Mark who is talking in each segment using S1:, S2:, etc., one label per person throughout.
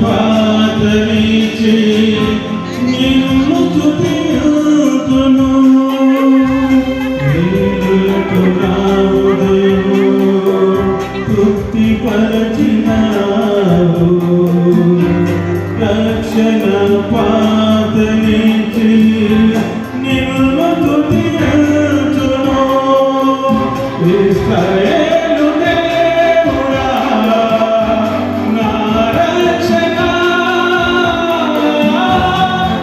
S1: పాదరించి నిన్ను స్తుతింతును నీకు రావుదేవు తృప్తిపరచినావు రక్షణ పాదరించి నిన్ను స్తుతింతును ఇశ్రాయేలు దేవుడా నా రక్షణ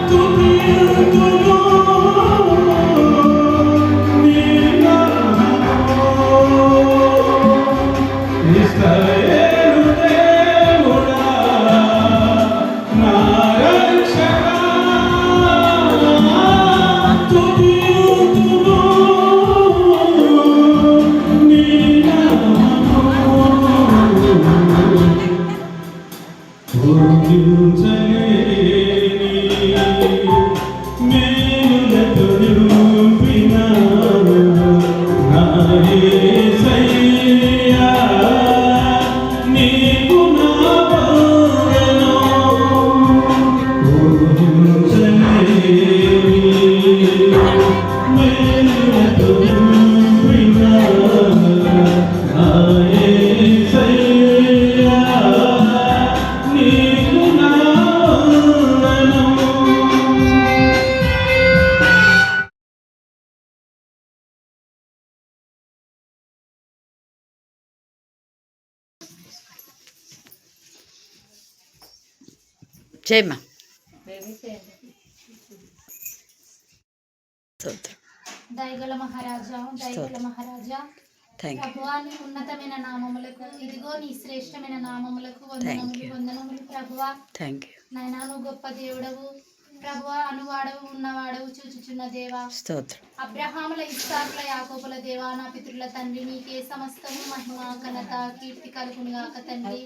S1: స్తుతింతును నీ నామము ఇశ్రాయేలు దేవుడా నా రక్షణ స్తుతింతును నీ నామము ఊహించలేని మేలులతో నింపినావు నా యేసయ్యా నీకు నా వందనం ఊహించలేని మేలులతో నింపినావు నా యేసయ్యా నీకు నా వందనం
S2: చేయమ్మా.
S3: దయగల మహారాజా, దయగల మహారాజా,
S2: థ్యాంక్ యూ.
S3: ప్రభువా నీ ఉన్నతమైన నామములకు ఇదిగో నీ శ్రేష్టమైన నామములకు వందనములు వందనములు ప్రభువా.
S2: Thank you.
S3: నాయనా నువ్వు గొప్ప దేవుడవు ప్రభువా, అనువాడవు ఉన్నవాడవు చూచుచున్న దేవా,
S2: స్తోత్రం.
S3: అబ్రహాముల ఇస్సాకుల యాకోబుల దేవా, నా పితరుల తండ్రి, నీకే సమస్తము మహిమ ఘనత కీర్తి కలుగునుగాక తండ్రి.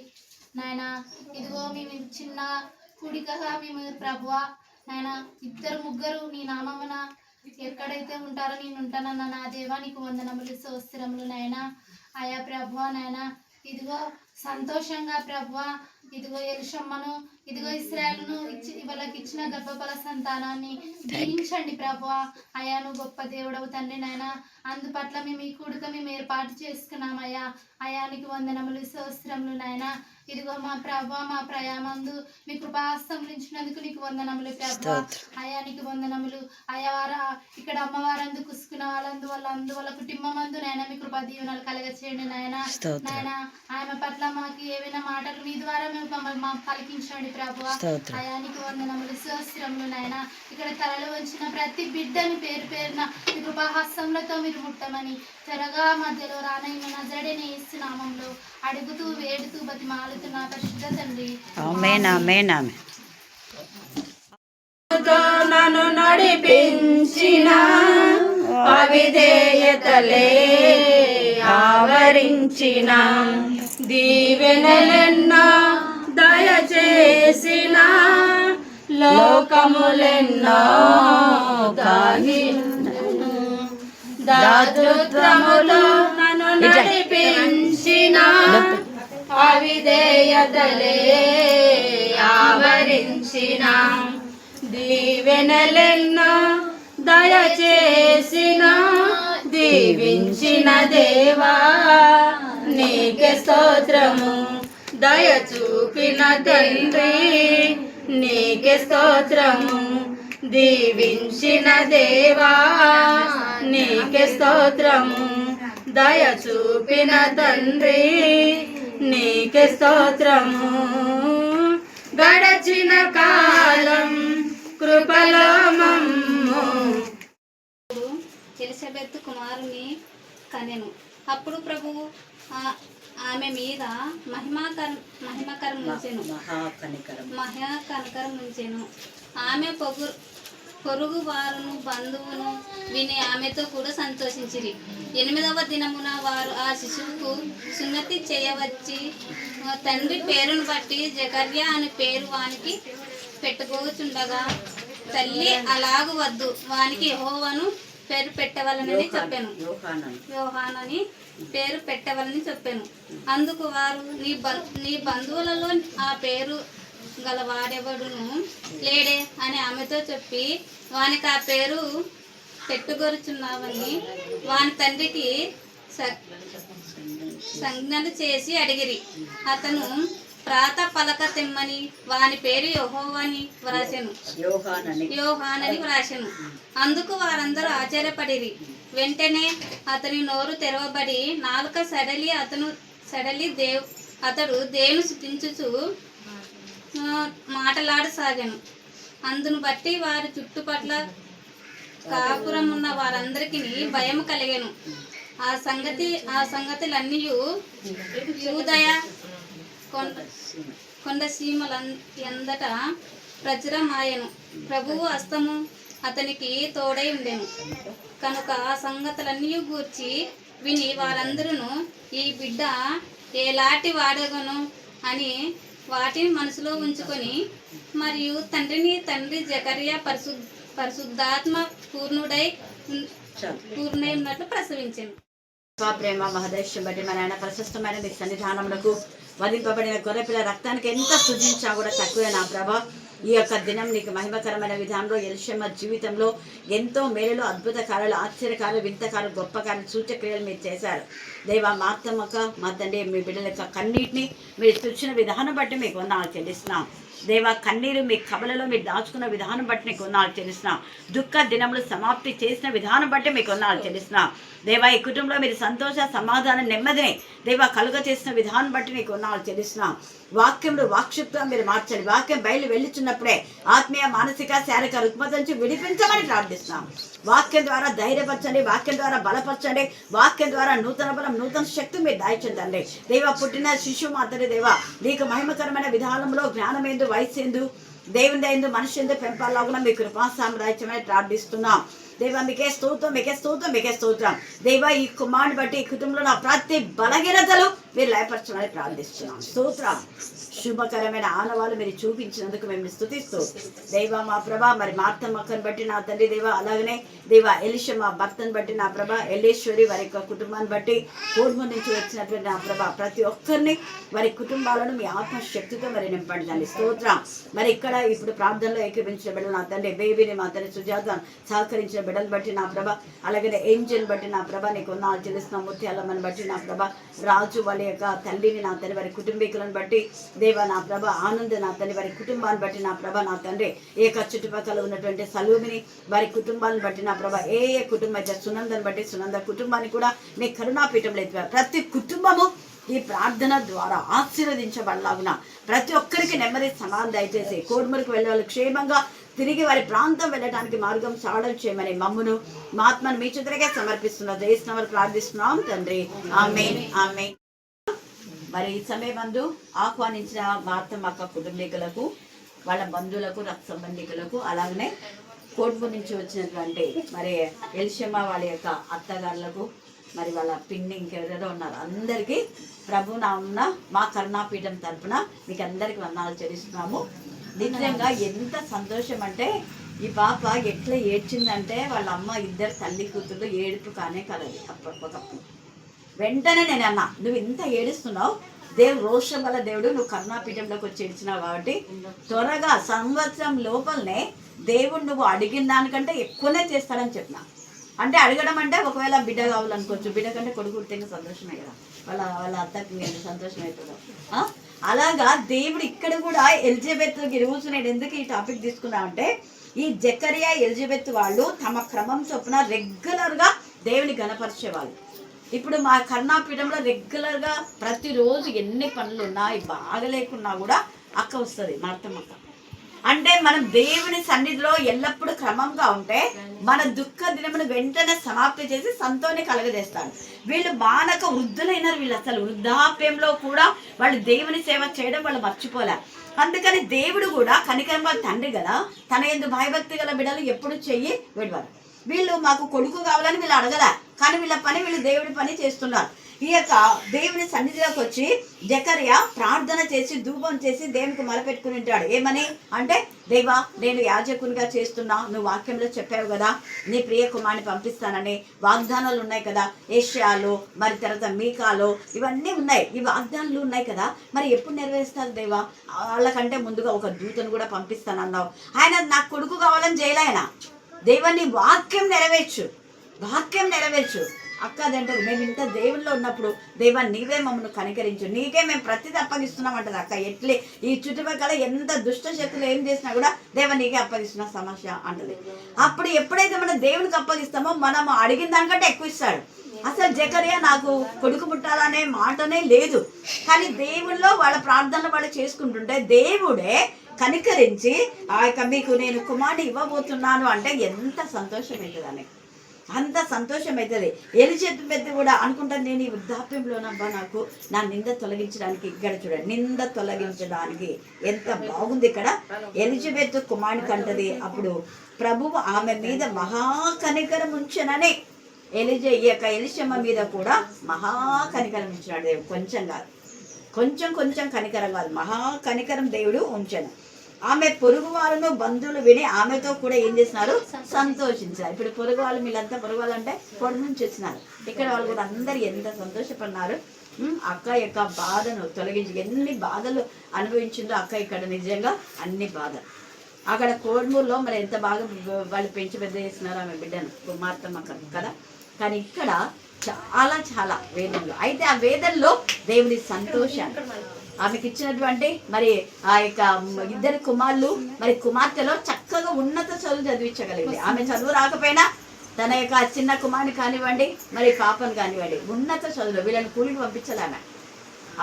S3: నాయనా ఇదిగో మేము చిన్న కూడికగా మేము ప్రభువా నాయన ఇద్దరు ముగ్గురు నీ నామమున ఎక్కడైతే ఉంటారో నేను ఉంటానన్న నా దేవా నీకు వందనములు స్తోత్రములు నాయన. ఆయా ప్రభువా నాయన ఇదిగో సంతోషంగా ప్రభువా ఇదిగో ఎలిషమ్మను ఇదిగో ఇశ్రాయేలును వాళ్ళకి ఇచ్చిన గర్భఫల సంతానాన్ని దీవించండి ప్రభువా. అయా నువ్వు గొప్ప దేవుడవు తండ్రి నాయన. అందుపట్ల మేము ఈ కూడిక మేము ఏర్పాటు చేసుకున్నామయ్యా. అయానికి వందనములు స్తోత్రములు నాయన. ఇదిగో మా ప్రభువా మా ప్రయామందు మీ కృపాస్తంభించినందుకు నీకు వందనములు ప్రభువా. అయానికి వందనములు. ఆయా ఇక్కడ అమ్మవారందు కుసుకున్న వాళ్ళందు వాళ్ళ కుటుంబమందు నాయన మీ కృపా దీవెనలు కలగచేయండి నాయన. నాయన ఆమె పట్ల మాకు ఏవైనా మాటలు మీ ద్వారా మేము మాకు పలికించండి ప్రభువా. అయానికి వందనములు స్తోత్రములు నాయన. ఇక్కడ తలలు వంచిన ప్రతి బిడ్డని పేరు పేరున మీ కృపాహస్తంలతో మీరు ముట్టమని త్వరగా మధ్యలో రానైన నజరేయుడైన యేసు నామములో అడుగుతూ వేడుతూ బతిమాలుతున్న పరిశుద్ధ తండ్రి.
S2: ఆమేన్ ఆమేన్ ఆమేన్.
S4: నన్ను నడిపించిన అవిధేయతలే ఆవరించిన దీవెనలెన్నో దయచేసిన లోకములెన్నో దాని దాతృత్వములో నన్ను నడిపించిన అవిధేయతలే ఆవరించిన దీవెనలెన్నో దయచేసిన దీవించిన దేవా నీకే స్తోత్రము. దయ చూపిన తండ్రి నీకే స్తోత్రము. దీవించిన దేవా నీకే స్తోత్రము. దయ చూపిన తండ్రి నీకే స్తోత్రము. గడచిన కాలం కృపలో మమ్ము.
S3: ఎలిజబెత్ కుమారుని కనెను. అప్పుడు ప్రభువు ఆమె మీద మహాకనికరం ఉంచెను. ఆమె పొరుగు వారును బంధువును విని ఆమెతో కూడా సంతోషించిరి. 8వ దినమున వారు ఆ శిశువుకు సున్నతి చేయవచ్చి తండ్రి పేరును బట్టి జకర్యా అని పేరు వానికి పెట్టుకోచుండగా తల్లి అలాగు వద్దు, వానికి యెహోవాను పేరు పెట్టవలనని చెప్పాను, యోహానని పేరు పెట్టవలని చెప్పాను. అందుకు వారు నీ బంధువులలో ఆ పేరు
S4: గల వాడెవడును లేడే అని ఆమెతో చెప్పి వానికి ఆ పేరు పెట్టుగొరుచున్నావని వాని తండ్రికి సంజ్ఞలు చేసి అడిగిరి. అతను ప్రాత పలక తెమ్మని వాని పేరు యెహోవాని వ్రాసెను, యోహానని వ్రాసెను. అందుకు వారందరూ ఆశ్చర్యపడిరి. వెంటనే అతని నోరు తెరవబడి నాలుక సడలి అతడు దేవుని స్తుతించుచు మాటలాడసాగాను. అందును బట్టి వారి చుట్టుపట్ల కాపురం ఉన్న వారందరికీ భయం కలిగెను. ఆ సంగతులన్నీ యూదయ కొండ సీమలందట ప్రచురమాయెను. ప్రభువు హస్తము అతనికి తోడై ఉండెను కనుక ఆ సంగతులన్నీ గూర్చి విని వారందరూ ఈ బిడ్డ ఎలాంటి వాడగను అని వాటిని మనసులో ఉంచుకొని మరియు తండ్రి జకర్యా పరిశుద్ధాత్మ పూర్ణుడై ఉన్నట్లు ప్రసవించాను.
S2: ప్రేమ మహదేశం బట్టి మన ఆయన ప్రశస్తమైన మీ సన్నిధానములకు వధింపబడిన గొర్రెపిల్ల రక్తానికి ఎంత సృజించా కూడా తక్కువే నా ప్రభా. ఈ యొక్క దినం నీకు మహిమకరమైన విధానంలో ఎలిషమ్మ జీవితంలో ఎంతో మేలులు, అద్భుత కార్యాలు, ఆశ్చర్యకార్యాలు, వింతకార్యాలు, గొప్ప కార్యాలు, సూచక్రియలు మీరు చేశారు దేవా. మా తండ్రి మీ బిడ్డల యొక్క కన్నీటిని మీరు తుడిచిన విధానం బట్టి మీకు వందనాలు చెల్లిస్తున్నాం దేవా. కన్నీరు మీ కబలలో మీరు దాచుకున్న విధానం బట్టి మీకు వందనాలు చెల్లిస్తున్నాం. దుఃఖ దినములు సమాప్తి చేసిన విధానం బట్టి మీకు వందనాలు చెల్లిస్తున్నాం దేవా. ఈ కుటుంబంలో మీరు సంతోష, సమాధానం, నెమ్మదిని దేవా కలుగ చేసిన విధానం బట్టి మీకు వందనాలు చెల్లిస్తున్నాం. వాక్యంలో వాక్శక్తిగా మీరు మార్చండి. వాక్యం బయలు వెళ్ళుచున్నప్పుడే ఆత్మీయ, మానసిక, శారీరక రుగ్మత నుంచి విడిపించమని ప్రార్థిస్తున్నాం. వాక్యం ద్వారా ధైర్యపరచండి, వాక్యం ద్వారా బలపరచండి, వాక్యం ద్వారా నూతన బలం, నూతన శక్తి మీరు దాయిచండి దేవా. పుట్టిన శిశువు మాత్రమే దేవా నీకు మహిమకరమైన విధానంలో జ్ఞానమేందు, వయస్సేందు, దేవుని దయందు, మనిషి ఎందు పెంపాలాగున మీ కృపా సామ్రాజ్యమని ప్రార్థిస్తున్నాం దేవా. మీకే స్తోత్రం, మీకే స్తోత్రం, మీకే స్తోత్రం దేవా. ఈ కుమారుని బట్టి ఈ కుటుంబంలో నా ప్రతి బలహీనతలు మీరు లయపరచమని ప్రార్థిస్తున్నాం. స్తోత్రం. శుభకరమైన ఆనవాళ్ళు మీరు చూపించినందుకు మేము స్తుతిస్తూ దేవా మా ప్రభా. మరి మార్తమ్మక్కను బట్టి నా తండ్రి దేవా, అలాగనే దేవా ఎలిషమ్మ భర్తను బట్టి నా ప్రభా, ఎల్లేశ్వరి వారి యొక్క కుటుంబాన్ని బట్టి, కోడ్ము నుంచి వచ్చినటువంటి నా ప్రభా ప్రతి ఒక్కరిని వారి కుటుంబాలను మీ ఆత్మశక్తితో మరి నింపండి తండ్రి. స్తోత్రం. మరి ఇక్కడ ఇప్పుడు ప్రార్థనలో ఏకీభించిన బిడ్డలు నా తండ్రి బేబీని, మా తండ్రి సుజాత సహకరించిన బిడ్డలు బట్టి నా ప్రభా, అలాగే ఏంజల్ బట్టి నా ప్రభా నీకు వందనాలు చెల్లిస్తున్నాం. ముత్యాలమ్మని బట్టి నా ప్రభా, రాజు వాళ్ళ యొక్క తల్లిని నా తండ్రి వారి కుటుంబీకులను బట్టి దేవా నా ప్రభ, ఆనంద్ నా తండ్రి వారి కుటుంబాన్ని బట్టి నా ప్రభ నా తండ్రి, ఏక చుట్టుపక్కల ఉన్నటువంటి సలూమిని వారి కుటుంబాన్ని బట్టి నా ప్రభ, ఏ కుటుంబం అయితే సునందని బట్టి సునంద కుటుంబాన్ని కూడా మీ కరుణాపీఠంలో ఎత్తివా. ప్రతి కుటుంబము ఈ ప్రార్థన ద్వారా ఆశీర్వదించబడలాగున ప్రతి ఒక్కరికి నెమ్మది సమాధానం దయచేసి కోడుమూరికి వెళ్ళే వాళ్ళు క్షేమంగా తిరిగి వారి ప్రాంతం వెళ్ళడానికి మార్గం సాధన చేయమని మమ్మును మా ఆత్మను మీ చేతులకే సమర్పిస్తున్నా చేసిన ప్రార్థిస్తున్నాం తండ్రి. ఆమేన్, ఆమేన్. మరి ఈ సమయమందు ఆహ్వానించిన మార్తమ్మ కుటుంబీకులకు, వాళ్ళ బంధువులకు, రక్త సంబంధికులకు, అలాగనే కోడ్మూరు నుంచి వచ్చినటువంటి మరి ఎలిషమ్మ వాళ్ళ యొక్క అత్తగారులకు, మరి వాళ్ళ పిన్ని ఇంకెవరెవరో ఉన్నారు అందరికీ ప్రభు నామమున మా కరుణాపీఠం తరపున మీకు అందరికీ వందనాలు చెల్లిస్తున్నాము. నిజంగా ఎంత సంతోషం అంటే ఈ పాప ఎట్లా ఏడ్చిందంటే వాళ్ళ అమ్మ ఇద్దరు తల్లి కూతుళ్ళు ఏడుపు కానే కలదు. అప్పటికప్పుడు వెంటనే నేను అన్నా, నువ్వు ఇంత ఏడుస్తున్నావు, దేవుడు రోషం గల దేవుడు, నువ్వు కరుణాపీఠంలోకి వచ్చి ఏడ్చినావు కాబట్టి త్వరగా సంవత్సరం లోపలనే దేవుడు నువ్వు అడిగిన దానికంటే ఎక్కువనే చేస్తాడని చెప్పిన. అంటే అడగడం అంటే ఒకవేళ బిడ్డ కావాలనుకోవచ్చు, బిడ్డ కంటే కొడుకు పుట్టిన సంతోషమే కదా, వాళ్ళ అత్తకి ఎంత సంతోషం అవుతుందో. అలాగా దేవుడు ఇక్కడ కూడా ఎలిజబెత్ రోజు నేను ఎందుకు ఈ టాపిక్ తీసుకున్నా అంటే, ఈ జకరియా ఎలిజబెత్ వాళ్ళు తమ క్రమం చొప్పున రెగ్యులర్గా దేవుని గణపరిచేవాళ్ళు. ఇప్పుడు మా కరుణాపీఠంలో రెగ్యులర్గా ప్రతిరోజు ఎన్ని పనులు ఉన్నాయి బాగలేకున్నా కూడా అక్క వస్తుంది, మార్తమ్మక్క. అంటే మనం దేవుని సన్నిధిలో ఎల్లప్పుడూ క్రమంగా ఉంటే మన దుఃఖ దినమును వెంటనే సమాప్తి చేసి సంతోని కలగజేస్తాడు. వీళ్ళు మానక వృద్ధులైనారు, వీళ్ళు అసలు వృద్ధాప్యంలో కూడా వాళ్ళు దేవుని సేవ చేయడం వాళ్ళు మర్చిపోలే. అందుకని దేవుడు కూడా కనికరంగా తండ్రి కదా, తన యందు భయభక్తి గల బిడ్డలు ఎప్పుడు చెయ్యి విడవారు. వీళ్ళు మాకు కొడుకు కావాలని వీళ్ళు అడగలే, కానీ వీళ్ళ పని వీళ్ళు దేవుడి పని చేస్తున్నారు. ఈ యొక్క దేవుని సన్నిధిలోకి వచ్చి జకర్యా ప్రార్థన చేసి ధూపం చేసి దేవునికి మొరపెట్టుకుని ఉంటాడు. ఏమని అంటే, దేవా నేను యాజకునిగా చేస్తున్నా, నువ్వు వాక్యంలో చెప్పావు కదా నీ ప్రియ కుమారుని పంపిస్తానని, వాగ్దానాలు ఉన్నాయి కదా, ఏషియాలో మరి తర్వాత మీకాలో ఇవన్నీ ఉన్నాయి, ఈ వాగ్దానాలు ఉన్నాయి కదా, మరి ఎప్పుడు నెరవేరుస్తారు దేవా? వాళ్ళకంటే ముందుగా ఒక దూతను కూడా పంపిస్తానన్నావు. ఆయన నాకు కొడుకు కావాలని చేయలే ఆయన. దేవా నీ వాక్యం నెరవేర్చు అక్క అదంటది. మేము ఇంత దేవుల్లో ఉన్నప్పుడు దేవా నీవే మమ్మల్ని కనికరించు, నీకే మేము ప్రతిదీ అప్పగిస్తున్నాం అంటది అక్క. ఎట్లే ఈ చుట్టుపక్కల ఎంత దుష్ట శక్తులు ఏం చేసినా కూడా దేవా నీకే అప్పగిస్తున్న సమస్య అంటది. అప్పుడు ఎప్పుడైతే మనం దేవునికి అప్పగిస్తామో మనం అడిగిన దానికంటే ఎక్కువ ఇస్తాడు. అసలు జకర్యా నాకు కొడుకు పుట్టాలనే మాటనే లేదు, కానీ దేవుల్లో వాళ్ళ ప్రార్థనలు వాళ్ళు చేసుకుంటుంటే దేవుడే కనికరించి ఆ యొక్క మీకు నేను కుమారుని ఇవ్వబోతున్నాను అంటే ఎంత సంతోషం అవుతుంది, అంత సంతోషం అవుతుంది. ఎలిజబెత్ కూడా అనుకుంటాను, నేను ఈ వృద్ధాప్యంలోనబ్బా నాకు నా నింద తొలగించడానికి, ఇక్కడ చూడండి నింద తొలగించడానికి ఎంత బాగుంది. ఇక్కడ ఎలిజబెత్ కుమారుని కంటది. అప్పుడు ప్రభువు ఆమె మీద మహాకనికరం ఉంచనని ఈ యొక్క ఎలిషమ్మ మీద కూడా మహాకనికరం ఉంచినాడు దేవుడు. కొంచెం కాదు, కొంచెం కనికరం కాదు, మహాకనికరం దేవుడు ఉంచాను. ఆమె పొరుగు వాళ్ళను బంధువులు విని ఆమెతో కూడా ఏం చేసినారు? సంతోషించారు. ఇప్పుడు పొరుగు వాళ్ళు, వీళ్ళంతా పొరుగు వాళ్ళు అంటే పొడి నుంచి వచ్చినారు. ఇక్కడ వాళ్ళు కూడా అందరు ఎంత సంతోషపడినారు. అక్క యొక్క బాధను తొలగించి, ఎన్ని బాధలు అనుభవించిందో అక్క ఇక్కడ, నిజంగా అన్ని బాధలు. అక్కడ కోడ్మూరులో మరి ఎంత బాగా వాళ్ళు పెంచి పెద్ద చేసినారు ఆమె బిడ్డను, కుమార్తెమ్మ కదా. కానీ ఇక్కడ చాలా వేదనలు. అయితే ఆ వేదనలో దేవుడి సంతోషాన్ని ఆమెకి ఇచ్చినటువంటి మరి ఆ యొక్క ఇద్దరు కుమారులు మరి కుమార్తెలో చక్కగా ఉన్నత చదువు చదివించగలిగింది. ఆమె చదువు రాకపోయినా తన యొక్క చిన్న కుమారుని కానివ్వండి మరి పాపను కానివ్వండి ఉన్నత చదువులో వీళ్ళని కూలికి పంపించాలి.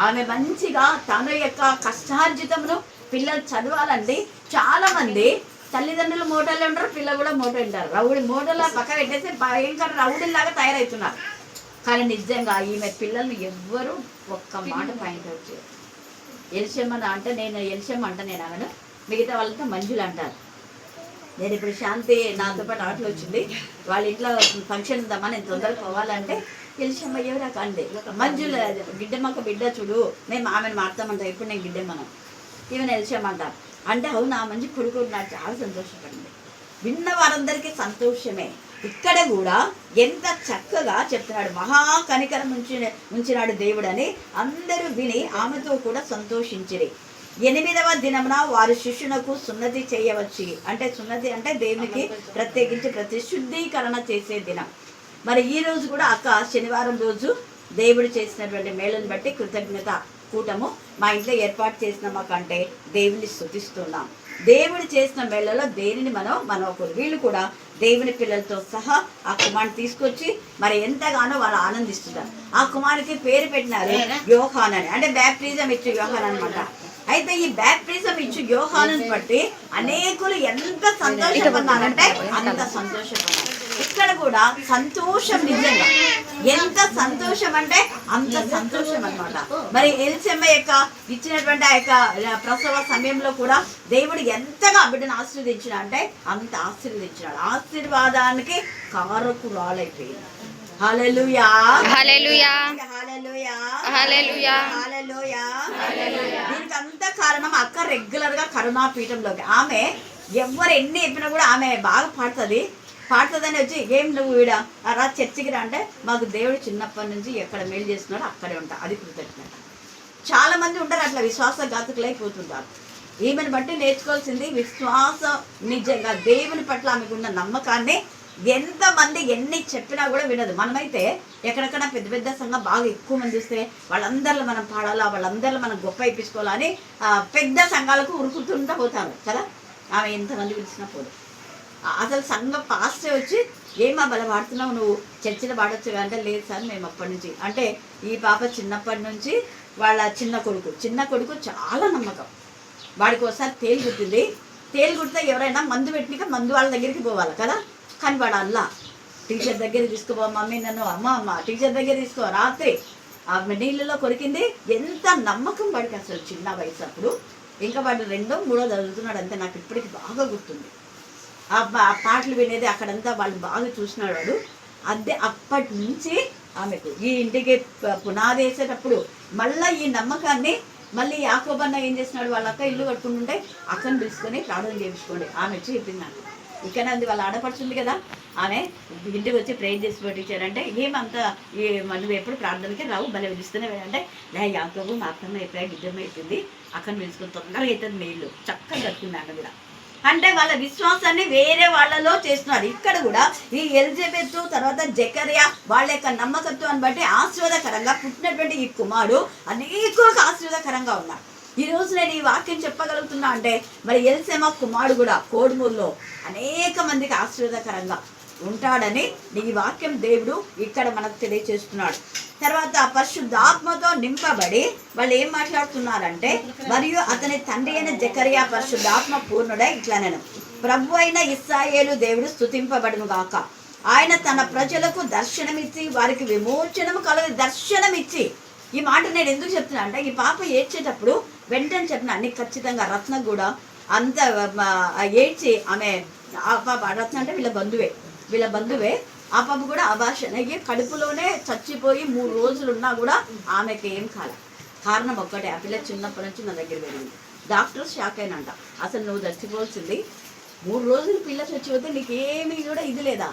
S2: ఆమె మంచిగా తన యొక్క కష్టార్జితమును పిల్లలు చదవాలండి. చాలా మంది తల్లిదండ్రులు మోటార్లు ఉంటారు, పిల్లలు కూడా మోటార్ ఉంటారు. రౌడీ మోటార్లా పక్క పెట్టేసి భయంకర రౌడీలాగా తయారవుతున్నారు. కానీ నిజంగా ఈమె పిల్లల్ని ఎవ్వరూ ఒక్క మాట పాయింట్ అవుట్ చేయరు. ఎలిషమ్మ అంటే నేను ఎలిషమ్మ అంటే నేను ఆమెను, మిగతా వాళ్ళతో మంజులు అంటారు. నేను ఇప్పుడు శాంతి నాతో పాటు ఆటలు వచ్చింది, వాళ్ళ ఇంట్లో ఫంక్షన్ ఉందమ్మా నేను తొందరగా పోవాలంటే ఎలిషమ్మ ఎవరా కండి మంజుల గిడ్డమ్మకు బిడ్డ చూడు, మేము ఆమెను మారుతామంటాం, ఇప్పుడు నేను గిడ్డమ్మను ఈమెను ఎలిషమ్మ అంటారు. అంటే అవును ఆ మంచి కొడుకు నాకు చాలా సంతోషపడింది. విన్న వారందరికీ సంతోషమే. ఇక్కడ కూడా ఎంత చక్కగా చెప్తున్నాడు, మహాకనికరం ఉంచినాడు దేవుడని అందరూ విని ఆమెతో కూడా సంతోషించిరి. 8వ దినమున వారు శిష్యునకు సున్నతి చేయవచ్చి, అంటే సున్నతి అంటే దేవునికి ప్రత్యేకించి ప్రతిశుద్ధీకరణ చేసే దినం. మరి ఈ రోజు కూడా అక్క శనివారం రోజు దేవుడు చేసినటువంటి మేలుని బట్టి కృతజ్ఞత కూటము మా ఇంట్లో ఏర్పాటు చేసిన మాకంటే దేవుని స్తుతిస్తున్నాం. దేవుడు చేసిన మేళలో దేనిని మనం ఒకరు వీళ్ళు కూడా దేవుని పిల్లలతో సహా ఆ కుమారుని తీసుకొచ్చి మరి ఎంతగానో వాళ్ళు ఆనందిస్తున్నారు. ఆ కుమారునికి పేరు పెట్టినారు యోహాన్ అని, అంటే బ్యాప్టిజం ఇచ్చు యోహాన్ అనమాట. అయితే ఈ బ్యాప్టిజం ఇచ్చు యోహాన్ బట్టి అనేకులు ఎంత సంతోషపడ్డారంటే అంత సంతోషపడ్డారు. ఇక్కడ కూడా సంతోషం, నిజంగా ఎంత సంతోషం అంటే అంత సంతోషం అన్నమాట. మరి ఎలిషమ్మ యొక్క ఇచ్చినటువంటి ఆ యొక్క ప్రసవ సమయంలో కూడా దేవుడు ఎంతగా బిడ్డను ఆశీర్వదించిన అంటే అంత ఆశీర్వదించినాడు. ఆశీర్వాదానికి కారకురాలైపోయింది. హల్లెలూయా హల్లెలూయా హల్లెలూయా హల్లెలూయా హల్లెలూయా. దీనికి అంత కారణం అక్క రెగ్యులర్ గా కరుణాపీఠంలోకి ఆమె ఎవరు ఎన్ని చెప్పినా కూడా ఆమె బాగా పాడుతుందని వచ్చి ఏం నువ్వు ఈడ రా చర్చికి రా అంటే మాకు దేవుడు చిన్నప్పటి నుంచి ఎక్కడ మేలు చేస్తున్నాడో అక్కడే ఉంటా, అది కృతజ్ఞత. చాలా మంది ఉంటారు అట్లా విశ్వాసఘాతకులైపోతుంటారు. ఈమెను బట్టి నేర్చుకోవాల్సింది విశ్వాసం. నిజంగా దేవుని పట్ల ఆమెకున్న నమ్మకాన్ని ఎంతమంది ఎన్ని చెప్పినా కూడా వినదు. మనమైతే ఎక్కడెక్కడ పెద్ద సంఘం బాగా ఎక్కువ మంది వస్తే వాళ్ళందరిలో మనం పాడాలా, వాళ్ళందరిలో మనం గొప్ప ఇప్పించుకోవాలని పెద్ద సంఘాలకు ఉరుకుతుంటూ పోతారు కదా. ఆమె ఎంతమంది పిలిచినా పోదు. అసలు సంఘం పాస్టే వచ్చి ఏమా బల పాడుతున్నావు నువ్వు చర్చిలో పాడొచ్చు అంటే లేదు సార్ మేము అప్పటి నుంచి. అంటే ఈ పాప చిన్నప్పటి నుంచి వాళ్ళ చిన్న కొడుకు చాలా నమ్మకం. వాడికి ఒకసారి తేలు కుట్టింది. తేలు కుడితే ఎవరైనా మందు పెట్టినాక మందు వాళ్ళ దగ్గరికి పోవాలి కదా. కానీ వాడు అల్లా టీచర్ దగ్గర తీసుకోబో మమ్మీ నన్ను అమ్మ టీచర్ దగ్గర తీసుకో. రాత్రి ఆ నీళ్ళలో కొరికింది. ఎంత నమ్మకం వాడికి అసలు చిన్న వయసు. అప్పుడు ఇంకా వాడు 2వ 3వ చదువుతున్నాడు అంతే. నాకు ఇప్పటికి బాగా గుర్తుంది. ఆ పాటలు వినేది అక్కడంతా వాళ్ళు బాగా చూసినాడు వాడు. అదే అప్పటి నుంచి ఆమెకు ఈ ఇంటికి పునాది వేసేటప్పుడు మళ్ళీ ఈ నమ్మకాన్ని మళ్ళీ యాకోబన్న ఏం చేస్తున్నాడు, వాళ్ళ అక్క ఇల్లు కట్టుకుంటుంటే అక్కను పిలుచుకొని ప్రార్థన చేయించుకోండి. ఆమె వచ్చి చెప్పింది నాకు. ఇక్కడ అది వాళ్ళ ఆడపడుతుంది కదా, ఆమె ఇంటికి వచ్చి ప్రేయర్ చేసి పెట్టించారంటే ఏమంతా నువ్వు ఎప్పుడు ప్రార్థనకి రావు భలే పిలుస్తూనే అంటే యాకోబు మా అక్కమ్మ ఎప్పుడైనా యుద్ధం అయిపోయింది, అక్కను పిలుచుకొని తొందరగా అవుతుంది నీళ్ళు చక్కగా కట్టుకుంది ఆమె కూడా. అంటే వాళ్ళ విశ్వాసాన్ని వేరే వాళ్ళలో చేస్తున్నారు. ఇక్కడ కూడా ఈ ఎలిజబెత్ తర్వాత జకరియా వాళ్ళ యొక్క నమ్మకత్వాన్ని బట్టి ఆశీర్వాదకరంగా పుట్టినటువంటి ఈ కుమారుడు అనేకులకు ఆశీర్వాదకరంగా ఉన్నాడు. ఈ రోజు నేను ఈ వాక్యం చెప్పగలుగుతున్నా అంటే మరి ఎలిసేమ కుమారుడు కూడా కోడుమూరులో అనేక మందికి ఆశీర్వాదకరంగా ఉంటాడని ఈ వాక్యం దేవుడు ఇక్కడ మనకు తెలియచేస్తున్నాడు. తర్వాత పరిశుద్ధాత్మతో నింపబడి వాళ్ళు ఏం మాట్లాడుతున్నారంటే, మరియు అతని తండ్రి అయిన జకరియా పరిశుద్ధాత్మ పూర్ణుడై ఇట్లా నేను ప్రభు అయిన ఇశ్రాయేలు దేవుడు స్తుతింపబడును గాక, ఆయన తన ప్రజలకు దర్శనమిచ్చి వారికి విమోచనము కలుగు దర్శనమిచ్చి. ఈ మాట నేను ఎందుకు చెప్తున్నా అంటే ఈ పాప ఏడ్చేటప్పుడు వెంటనే చెప్పిన నీకు ఖచ్చితంగా రత్న కూడా అంత ఏడ్చి ఆమె ఆ పాప రత్న అంటే వీళ్ళ బంధువే ఆ పాప కూడా అబార్షన్ అయ్యి కడుపులోనే చచ్చిపోయి 3 రోజులు ఉన్నా కూడా ఆమెకి ఏం కారణం ఒక్కటే, ఆ పిల్ల చిన్నప్పటి నుంచి నా దగ్గర పెరిగింది. డాక్టర్స్ షాక్ అయినంట, అసలు నువ్వు చచ్చిపోవాల్సింది 3 రోజులు పిల్ల చచ్చిపోతే నీకేమీ కూడా ఇది లేదా.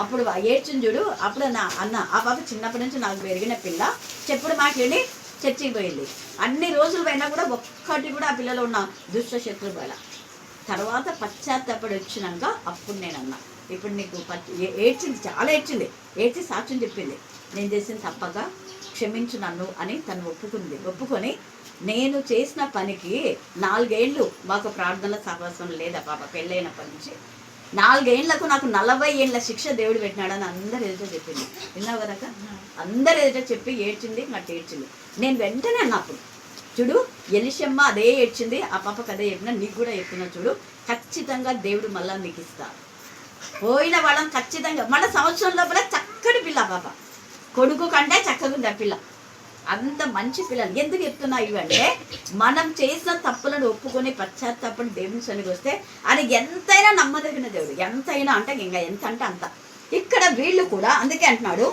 S2: అప్పుడు ఏడ్చింది చూడు, అప్పుడు నా అన్న ఆ పాప చిన్నప్పటి నుంచి నాకు పెరిగిన పిల్ల చెప్పుడు మాట్లాడి చచ్చిపోయింది. అన్ని రోజులు పోయినా కూడా ఒక్కటి కూడా ఆ పిల్లలో ఉన్న దుష్ట శత్రువు పోయిన. తర్వాత పశ్చాత్తాపడి వచ్చినాక అప్పుడు నేను అన్నా, ఇప్పుడు నీకు ఏడ్చింది, చాలా ఏడ్చి సాక్ష్యం చెప్పింది, నేను చేసిన తప్పక క్షమించు నన్ను అని తను ఒప్పుకొని నేను చేసిన పనికి 4 ఏళ్ళు మాకు ప్రార్థన సహవాసం లేదా పాప పెళ్ళైనప్పటి నుంచి 4 ఏళ్లకు నాకు 40 ఏళ్ళ శిక్ష దేవుడు పెట్టినాడని అందరు ఎదుట చెప్పింది. విన్నావు కదా, అందరు ఎదుట చెప్పి ఏడ్చింది, నాకు ఏడ్చింది. నేను వెంటనే అన్నప్పుడు చూడు ఎలిషమ్మ అదే ఏడ్చింది, ఆ పాపకు అదే చెప్పినా నీకు కూడా చెప్తున్నా చూడు, ఖచ్చితంగా దేవుడు మళ్ళా నీకు ఇస్తారు. పోయిన వాళ్ళని ఖచ్చితంగా మళ్ళీ సంవత్సరం లోపల చక్కటి పిల్ల పాప, కొడుకు కంటే చక్కగా ఉంది ఆ పిల్ల, అంత మంచి పిల్లలు. ఎందుకు చెప్తున్నా ఇవంటే మనం చేసిన తప్పులను ఒప్పుకొని పశ్చాత్తాపడి దేవుని సన్నిధికి వస్తే అది ఎంతైనా నమ్మదగిన దేవుడు, ఎంతైనా అంటే ఇంకా ఎంత అంటే అంత. ఇక్కడ వీళ్ళు కూడా అందుకే అంటున్నాడు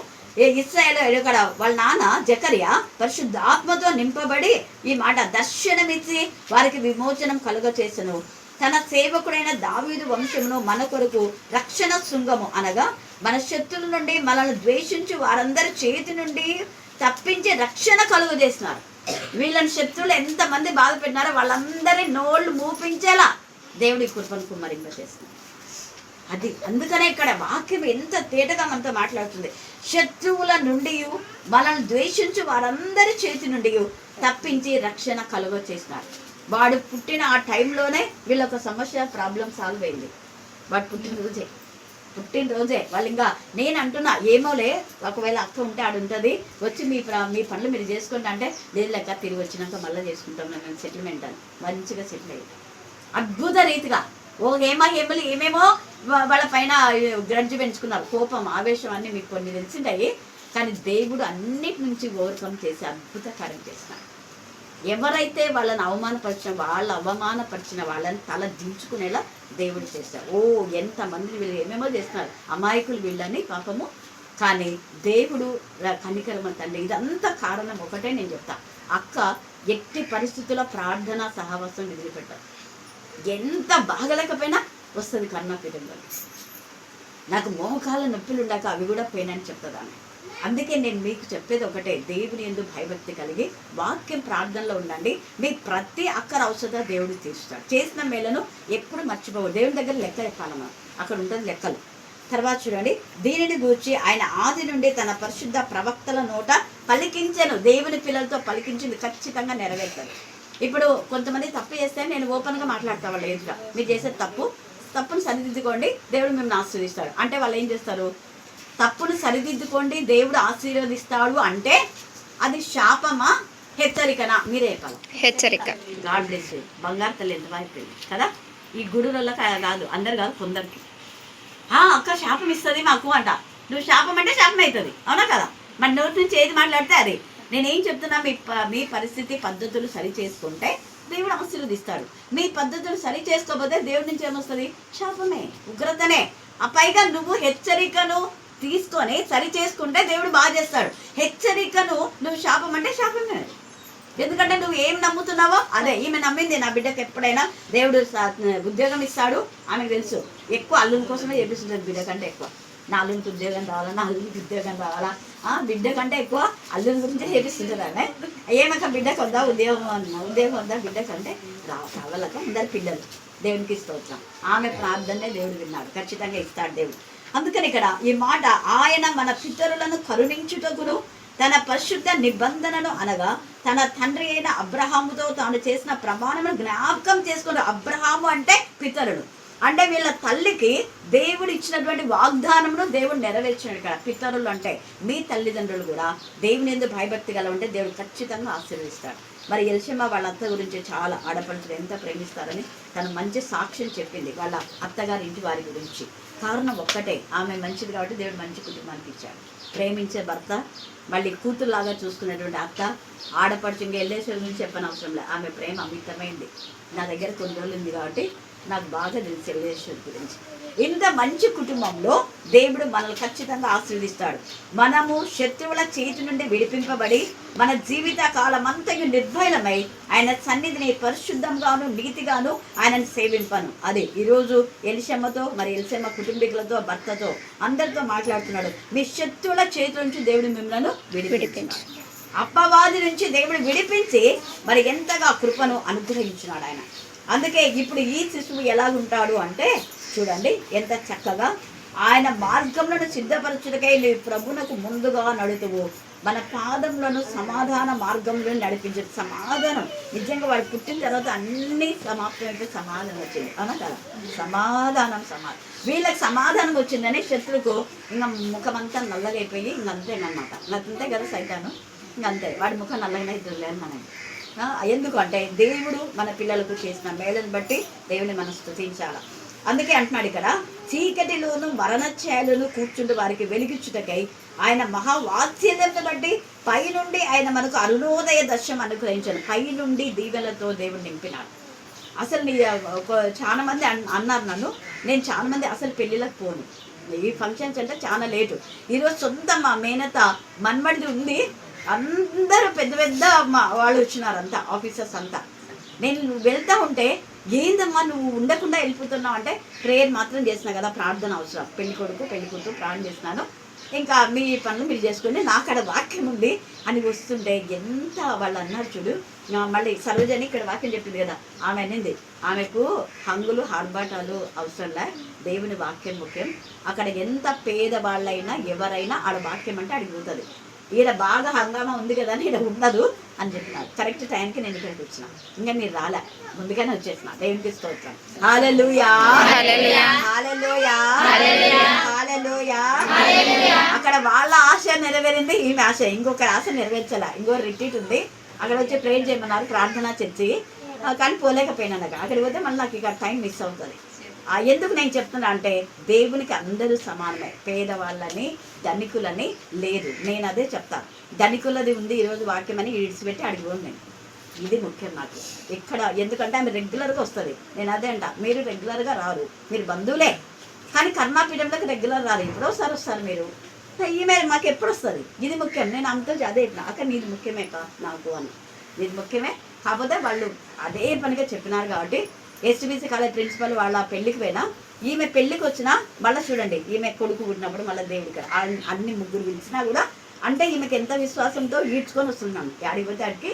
S2: ఇశ్రాయేలు ఇక్కడ వాళ్ళ నాన్న జకరియా పరిశుద్ధాత్మతో నింపబడి ఈ మాట దర్శనమిచ్చి వారికి విమోచనం కలుగ చేసెను. తన సేవకుడైన దావీదు వంశమును మన కొరకు రక్షణ శృంగము అనగా మన శత్రుల నుండి మనల్ని ద్వేషించి వారందరి చేతి నుండి తప్పించి రక్షణ కలుగు చేస్తున్నారు. వీళ్ళని శత్రువులు ఎంతమంది బాధ పెట్టినారో వాళ్ళందరి నోళ్ళు మూపించేలా దేవుడి కృపను కుమ్మరింపచేస్తున్నారు. అది అందుకనే ఇక్కడ వాక్యం ఎంత తేటగా మనతో మాట్లాడుతుంది. శత్రువుల నుండి మనల్ని ద్వేషించి వారందరి చేతి నుండి తప్పించి రక్షణ కలుగ చేసినారు. వాడు పుట్టిన ఆ టైంలోనే వీళ్ళొక సమస్య ప్రాబ్లం సాల్వ్ అయింది. వాడు పుట్టినరోజే వాళ్ళు ఇంకా నేను అంటున్నా ఏమోలే ఒకవేళ అక్క ఉంటే ఆడు ఉంటుంది వచ్చి మీ పనులు మీరు చేసుకోండి అంటే లేదు లెక్క తిరిగి వచ్చినాక మళ్ళీ చేసుకుంటాం మేము సెటిల్మెంట్ అని మంచిగా సెటిల్ అయ్యింది అద్భుత రీతిగా. ఏమేమో వాళ్ళ పైన గ్రడ్జ్ పెంచుకున్నారు, కోపం ఆవేశం అన్నీ మీకు కొన్ని తెలిసింటాయి. కానీ దేవుడు అన్నిటి నుంచి ఓవర్కమ్ చేసి అద్భుత కార్యం చేస్తున్నారు. ఎవరైతే వాళ్ళని అవమానపరిచిన వాళ్ళని తల దించుకునేలా దేవుడు చేస్తారు. ఎంతమంది వీళ్ళు ఏమేమో చేస్తున్నారు అమాయకులు వీళ్ళని పాపము. కానీ దేవుడు కనికరమ తండ్రి ఇదంతా కారణం ఒకటే నేను చెప్తా, అక్క ఎట్టి పరిస్థితుల్లో ప్రార్థన సహవాసం వదిలిపెట్టారు. ఎంత బాగలేకపోయినా వస్తుంది కర్ణపీఠంలో. నాకు మోకాల నొప్పులు ఉండక అవి కూడా పోయినని చెప్తాను. అందుకే నేను మీకు చెప్పేది ఒకటే, దేవుని యందు భయభక్తి కలిగి వాక్యం ప్రార్థనలో ఉండండి. మీ ప్రతి అక్కర అవసరం దేవుడు తీరుస్తాడు. చేసిన మేలను ఎప్పుడు మర్చిపోవు. దేవుని దగ్గర లెక్క చెప్పాలి మనం, అక్కడ ఉంటుంది లెక్కలు. తర్వాత చూడండి, దీనిని గూర్చి ఆయన ఆది నుండి తన పరిశుద్ధ ప్రవక్తల నోట పలికించాను. దేవుని పిల్లలతో పలికించింది ఖచ్చితంగా నెరవేర్తారు. ఇప్పుడు కొంతమంది తప్పు చేస్తే నేను ఓపెన్గా మాట్లాడతా వాళ్ళ ఎదుట, మీరు చేసే తప్పును సరిదిద్దుకోండి దేవుడు మిమ్మల్ని ఆశీర్వదిస్తాడు అంటే వాళ్ళు ఏం చేస్తారు, తప్పును సరిదిద్దుకోండి దేవుడు ఆశీర్వదిస్తాడు అంటే అది శాపమా హెచ్చరికనా మీరే చెప్పాలి. హెచ్చరిక. God bless you. బంగారు తల్లి ఎంత అయిపోయింది కదా, ఈ గుడులలో కాదు అందరు కాదు కొందరికి. అక్క శాపం ఇస్తుంది మాకు అంట, నువ్వు శాపం అంటే శాపం అవుతుంది అవునా కదా, మన నోటి నుంచి ఏది మాట్లాడితే అది. నేనేం చెప్తున్నా, మీ పరిస్థితి పద్ధతులు సరి చేసుకుంటే దేవుడు ఆశీర్వదిస్తాడు. మీ పద్ధతులు సరి చేసుకోకపోతే దేవుడి నుంచి ఏమొస్తుంది, శాపమే, ఉగ్రతనే. ఆ పైగా నువ్వు హెచ్చరికను తీసుకొని సరి చేసుకుంటే దేవుడు బాగా చేస్తాడు. హెచ్చరికను నువ్వు శాపం అంటే శాపమే. ఎందుకంటే నువ్వు ఏం నమ్ముతున్నావో అదే. ఈమె నమ్మింది నా బిడ్డకు ఎప్పుడైనా దేవుడు ఉద్యోగం ఇస్తాడు. ఆమెకు తెలుసు ఎక్కువ అల్లుని కోసమే చేపిస్తుంది బిడ్డ కంటే ఎక్కువ. నా అల్లునికి ఉద్యోగం రావాలా, నా అల్లునికి ఉద్యోగం రావాలా, బిడ్డ కంటే ఎక్కువ అల్లుని గురించే చేపిస్తుంటారు. ఆమె ఏమక బిడ్డకు వద్దా ఉద్యోగం అన్నా, ఉద్యోగం వద్దా బిడ్డకంటే కావాలక అందరు పిల్లలు. దేవునికి స్తోత్రం. ఆమె ప్రార్థనే దేవుడు విన్నాడు, ఖచ్చితంగా ఇస్తాడు దేవుడు. అందుకని ఇక్కడ ఈ మాట, ఆయన మన పితరులను కరుణించుటకును తన పరిశుద్ధ నిబంధనను అనగా తన తండ్రి అయిన అబ్రహాముతో తాను చేసిన ప్రమాణమును జ్ఞాపకం చేసుకున్నారు. అబ్రహాము అంటే పితరుడు, అంటే వీళ్ళ తల్లికి దేవుడు ఇచ్చినటువంటి వాగ్దానమును దేవుడు నెరవేర్చినాడు. ఇక్కడ పితరులు అంటే మీ తల్లిదండ్రులు కూడా దేవుని యందు భయభక్తి గల ఉంటే దేవుడు ఖచ్చితంగా ఆశీర్వదిస్తాడు. మరి ఎల్షమ్మ వాళ్ళ అత్త గురించి చాలా ఆడపడుచులు ఎంత ప్రేమిస్తారని తను మంచి సాక్ష్యం చెప్పింది వాళ్ళ అత్తగారి ఇంటి వారి గురించి. కారణం ఒక్కటే, ఆమె మంచిది కాబట్టి దేవుడు మంచి కుటుంబానికి ఇచ్చాడు. ప్రేమించే భర్త, మళ్ళీ కూతురులాగా చూసుకునేటువంటి అత్త, ఆడపడుచు. ఇంకా ఎల్లేశ్వరి గురించి చెప్పని అవసరం లేదు, ఆమె ప్రేమ అమితమైంది. నా దగ్గర కొన్ని రోజులు ఉంది కాబట్టి నాకు బాగా తెలుసు ఎల్లేశ్వరి గురించి. ఇంత మంచి కుటుంబంలో దేవుడు మనల్ని ఖచ్చితంగా ఆశీర్వదిస్తాడు. మనము శత్రువుల చేతి నుండి విడిపింపబడి మన జీవిత కాలమంతయు నిర్భయమై ఆయన సన్నిధిని పరిశుద్ధంగాను నీతిగాను ఆయనను సేవింపను. అదే ఈరోజు ఎలిషమ్మతో, మరి ఎలిషమ్మ కుటుంబీకులతో, భర్తతో అందరితో మాట్లాడుతున్నాడు. మీ శత్రువుల చేతి నుంచి దేవుడు మిమ్మల్ని విడిపించు, అపవాది నుంచి దేవుడు విడిపించి మరి ఎంతగా కృపను అనుగ్రహించినాడు ఆయన. అందుకే ఇప్పుడు ఈ శిశువు ఎలాగుంటాడు అంటే చూడండి ఎంత చక్కగా, ఆయన మార్గంలో సిద్ధపరచుటకై నీ ప్రభునకు ముందుగా నడుతువు, మన పాదంలో సమాధాన మార్గంలో నడిపించే సమాధానం. నిజంగా వాడు పుట్టిన తర్వాత అన్నీ సమాప్తమైతే సమాధానం వచ్చింది అవునా కదా. సమాధానం వీళ్ళకి సమాధానం వచ్చిందని శత్రుకు ఇంకా ముఖమంతా నల్లగైపోయి ఇంకంతేనమాట. అంతే కదా సైతాను, ఇంకంతే వాడి ముఖం నల్లగానే లేదు మనం. ఎందుకంటే దేవుడు మన పిల్లలకు చేసిన మేళను బట్టి దేవుని మనం స్తుతించాలి. అందుకే అంటున్నాడు ఇక్కడ, చీకటిలోను మరణఛాయలను కూర్చుంటూ వారికి వెలిగించుటకై ఆయన మహావాత్సల్యతను బట్టి పైనుండి ఆయన మనకు అరుణోదయ దర్శనం అనుగ్రహించాడు. పైనుండి దీవెనలతో దేవుడు నింపినాడు. అసలు చాలా మంది అన్నారు నన్ను, నేను చాలా మంది అసలు పెళ్ళిళ్ళకి పోను, ఈ ఫంక్షన్స్ అంటే చాలా లేటు. ఈరోజు సొంత మా మేనత మన్మడిది ఉంది, అందరూ పెద్ద పెద్ద వాళ్ళు వచ్చినారు, అంతా ఆఫీసర్స్ అంతా. నేను వెళ్తూ ఉంటే ఏందమ్మా నువ్వు ఉండకుండా వెళ్ళిపోతున్నావు అంటే, ప్రేయర్ మాత్రం చేసినా కదా, ప్రార్థన అవసరం. పెళ్లి కొడుకు పెళ్లి కూతురు ప్రార్థన చేసినాను, ఇంకా మీ పనులు మీరు చేసుకోండి, నాకు అక్కడ వాక్యం ఉంది అని వస్తుంటే ఎంత వాళ్ళు అన్నారు చూడు. మళ్ళీ సరోజని ఇక్కడ వాక్యం చెప్పింది కదా, ఆమె అనింది ఆమెకు హంగులు ఆర్భాటాలు అవసరంలే, దేవుని వాక్యం ముఖ్యం. అక్కడ ఎంత పేదవాళ్ళైనా ఎవరైనా ఆడ వాక్యం అంటే అడిగిపోతుంది. ఈడ బాగా హంగామా ఉంది కదా అని ఈడ ఉండదు అని చెప్పినారు. కరెక్ట్ టైంకి నేను ఇక్కడికి వచ్చిన, ఇంకా మీరు రాలే, ముందుగానే వచ్చేసిన. దేవునికి స్తోత్రం. హల్లెలూయా హల్లెలూయా హల్లెలూయా. అక్కడ వాళ్ళ ఆశ నెరవేరింది, ఈమె ఆశ ఇంకొక ఆశ నెరవేర్చాల. ఇంకో రిట్రీట్ ఉంది, అక్కడ వచ్చి ప్రేయర్ చేయమన్నారు, ప్రార్థన చర్చి, కానీ పోలేకపోయినాను. అక్కడికి పోతే మళ్ళీ నాకు ఇక్కడ టైం మిస్ అవుతుంది. ఎందుకు నేను చెప్తున్నా అంటే దేవునికి అందరూ సమానమే, పేదవాళ్ళని ధనికులని లేదు. నేను అదే చెప్తాను, ధనికులది ఉంది ఈరోజు వాక్యం అని ఇడిచిపెట్టి అడిగిపోను నేను. ఇది ముఖ్యం నాకు ఇక్కడ, ఎందుకంటే ఆమె రెగ్యులర్గా వస్తుంది. నేను అదే అంట, మీరు రెగ్యులర్గా రారు, మీరు బంధువులే కానీ కర్మాపీఠంలోకి రెగ్యులర్ రారు, ఎప్పుడోసారి వస్తారు మీరు. ఈమె మాకు ఎప్పుడు వస్తుంది, ఇది ముఖ్యం. నేను అంతా అదే అక్కడ నీది ముఖ్యమే నాకు అని, నీది ముఖ్యమే. కాకపోతే వాళ్ళు అదే పనిగా చెప్పినారు కాబట్టి ఎస్టీబీసీ కాలేజ్ ప్రిన్సిపల్ వాళ్ళ పెళ్ళికి పోయినా, ఈమె పెళ్ళికి వచ్చినా మళ్ళీ చూడండి, ఈమె కొడుకు పుట్టినప్పుడు మళ్ళీ దేవుడికి అన్ని ముగ్గురు పిలిచినా కూడా, అంటే ఈమెకి ఎంత విశ్వాసంతో ఈడ్చుకొని వస్తున్నాం. ఆడికి పోతే ఆడికి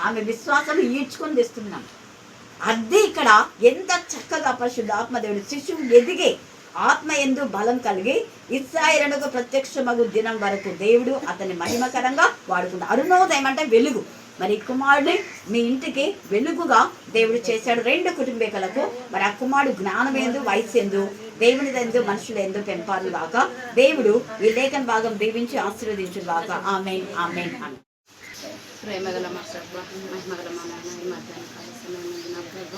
S2: ఆమె విశ్వాసం ఈడ్చుకొని తెస్తున్నాం. అది ఇక్కడ ఎంత చక్కగా పరిశుద్ధాత్మదేవుడు శిశువు ఎదిగి ఆత్మ యందు బలం కలిగి ఇశ్రాయేలునకు ప్రత్యక్షమగు దినం వరకు దేవుడు అతన్ని మహిమకరంగా వాడుకున్నాడు. అరుణోదయం అంటే వెలుగు. మరి కుమారుడి మీ ఇంటికి వెలుగుగా దేవుడు చేశాడు, రెండు కుటుంబీకులకు. మరి ఆ కుమారుడు జ్ఞానమేందు వయసు ఎందు దేవుని ఎందు మనుషులందు పెంపాలు గాక. దేవుడు ఈ లేఖన భాగం దీవించి ఆశీర్వదించు గాక. ఆమేన్ ఆమేన్.
S4: ప్రేమగల మా ప్రభ, మహిమగల మా నాన్న, ఈ మధ్యాహ్న కాల సమయం నా ప్రభ,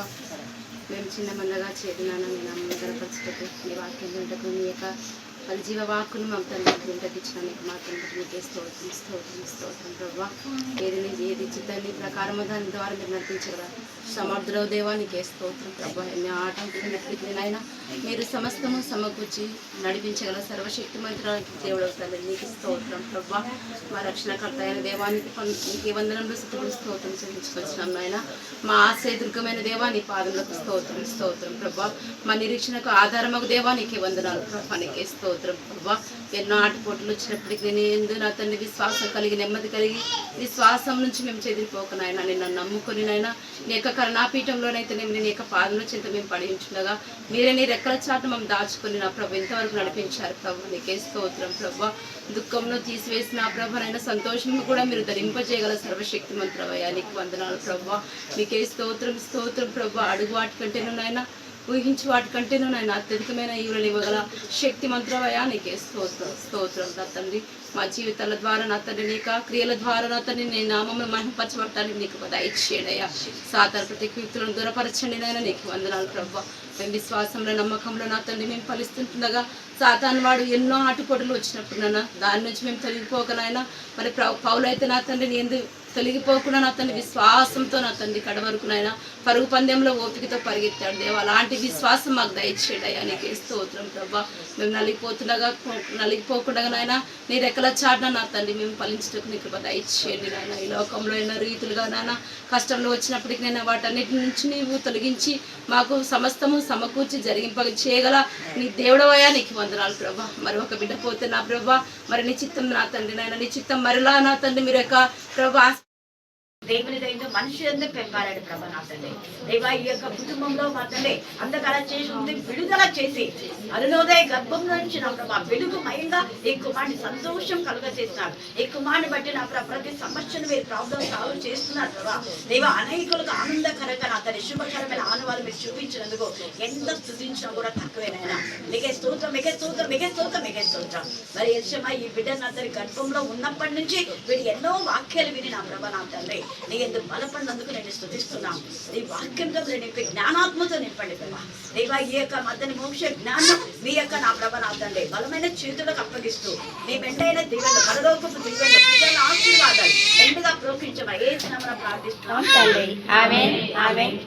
S4: మేము చిన్న మందగా చేరినాను నేను గడపరచుటకు, నీ వాక్యం వింటకు, నీ యొక్క వాళ్ళ జీవవాక్కును మా తండ్రి వింటదిచ్చిన నీకు మాత్రం నీకే స్తోత్రం స్తోత్రం స్తోత్రం ప్రభా. ఏది చిత్తాన్ని ప్రకారము దాని ద్వారా మీరు నడిపించగల సమర్థుడవు దేవా నీకే స్తోత్రం ప్రభా. ఎన్ని ఆటంకులైనా మీరు సమస్తము సమకూర్చి నడిపించగల సర్వశక్తిమంతురానికి దేవుడు అవుతాడు. నీకు స్తోత్రం ప్రభా. మా రక్షణకర్త అయిన దేవానికి నీకే వందనంలో స్తుతులు స్తోత్రం చెల్లించుకొచ్చినాం నాయన. మా ఆశ్రయదుర్గమైన దేవా నీ పాదములకు స్తోత్రం స్తోత్రం ప్రభా. మా నిరీక్షణకు ఆధారమగు దేవా నీకే వందనాలు ప్రభా. నీకే స్తోత్రం ప్రభా. ఎన్నో ఆటపోట్లు వచ్చినప్పటికీ నేను నా తండ్రి విశ్వాసం కలిగి నెమ్మది కలిగి విశ్వాసం నుంచి మేము చెదిరిపోకనైనా నిన్ను నమ్ముకొని నైనా నీ యొక్క కరుణాపీఠంలోనైతే నీ యొక్క పాదంలో చింత మేము పడి ఉంచుండగా మీరే నీ రెక్కల చాటు మేము దాచుకొని నా ప్రభు ఎంతవరకు నడిపించారు ప్రభు. నీకే స్తోత్రం ప్రభా. దుఃఖంలో తీసివేసిన ఆ ప్రభనైనా సంతోషం కూడా మీరు ధరింపజేయగల సర్వశక్తి మంత్రవయ్యా నీకు వందనాలు ప్రభా. నీకే స్తోత్రం స్తోత్రం ప్రభా. అడుగు వాటికంటేను నాయన ఊహించి వాటికంటేను నాయన అత్యధికమైన ఈవులను ఇవ్వగల శక్తి మంత్రవయ్యా నీకే స్తోత్రం స్తోత్రం నా తండ్రి. మా జీవితాల ద్వారా నా తండ్రి నీక క్రియల ద్వారా నా తండ్రి నీ నామమును మహిమపరచబడటానికి నీకు దయచేయడయ్యా. సాతాను ప్రతి వ్యక్తులను దూరపరచండి నాయన నీకు వందనాలు ప్రభా. మేము విశ్వాసంలో నమ్మకంలో నా తండ్రి మేము ఫలిస్తుండగా సాతాను వాడు ఎన్నో ఆటుపోటులు వచ్చినప్పుడు నాన్న దాని నుంచి మేము తొలగిపోకనైనా మరి పౌలైతే నా తండ్రి నీ ఎందుకు తొలగిపోకుండా నా తండ్రి విశ్వాసంతో నా తండ్రి కడవరకునైనా పరుగు పందెంలో ఓపికతో పరిగెత్తాడు దేవా. అలాంటి విశ్వాసం మాకు దయచేయడయ్యా నీకే స్తోత్రం ప్రభా. మేము నలిగిపోకుండా నాయన నీ రెక్కల చాటున నా తండ్రి మేము ఫలించటకు నీకు దయచేయండి నాయన. ఈ లోకంలో ఎన్నో రీతులుగా నాయన కష్టంలో వచ్చినప్పటికీ నేను వాటన్నిటి నుంచి నీవు తొలగించి మాకు సమస్తము సమకూర్చి చేయగల నీ దేవుడవయ్యా నీకు వందనాలు ప్రభా. మరి ఒక బిడ్డ పోతే నా ప్రభా మరి నీ చిత్తం నా తండ్రి నాయన నీ చిత్తం మరిలా నా తండ్రి మీరు యొక్క ప్రభా
S2: దేవుని దయతో మనుషులందరూ పెంపాలని ప్రభా నా తండ్రి. దేవా ఈ యొక్క కుటుంబంలో మా తండ్రి అంధకార చేసి ఉంది విడుదల చేసి అరుణోదయ గర్భం నుంచి నా ప్రభా వెలుగుమయంగా ఈ కుమారుని సంతోషం కలుగజేస్తున్నారు. ఈ కుమారుని బట్టి నా ప్రభా ప్రతి సమస్యను మీరు ప్రాబ్లం సాల్వ్ చేస్తున్నారు ప్రభా. దేవా అనేకులకు ఆనందకరంగా నా తండ్రి శుభకరమైన ఆనవాళ్ళు మీరు చూపించినందుకు ఎంత స్తుతించినా కూడా తక్కువేనైనా. మీకే స్తోత్రం మీకే స్తోత్రం మీకే స్తోత్రం మీకే స్తోత్రం. మరి యెషమా ఈ బిడ్డ నా తండ్రి గర్భంలో ఉన్నప్పటి నుంచి వీడు ఎన్నో వాక్యాలు విని నా ప్రభా నా తండ్రి నీ ఎందుకు బలపడినందుకు నేను స్తుతిస్తున్నాను. నీ వాక్యంతో నింపి జ్ఞానాత్మతో నింపండి ప్రభా. దేవా ఈ యొక్క మధ్యని మోక్ష జ్ఞానం మీ యొక్క నా ప్రభ నా తండ్రి బలమైన చేతులకు అప్పగిస్తూ నీ మెండైన దీవెనలు పరలోకపు దీవెనలు ప్రజల ఆశీర్వాదాలు ఎండుగా ప్రోక్షించమని యేసు నామమున ప్రార్థిస్తున్నాం.
S3: ఆమేన్ ఆమేన్.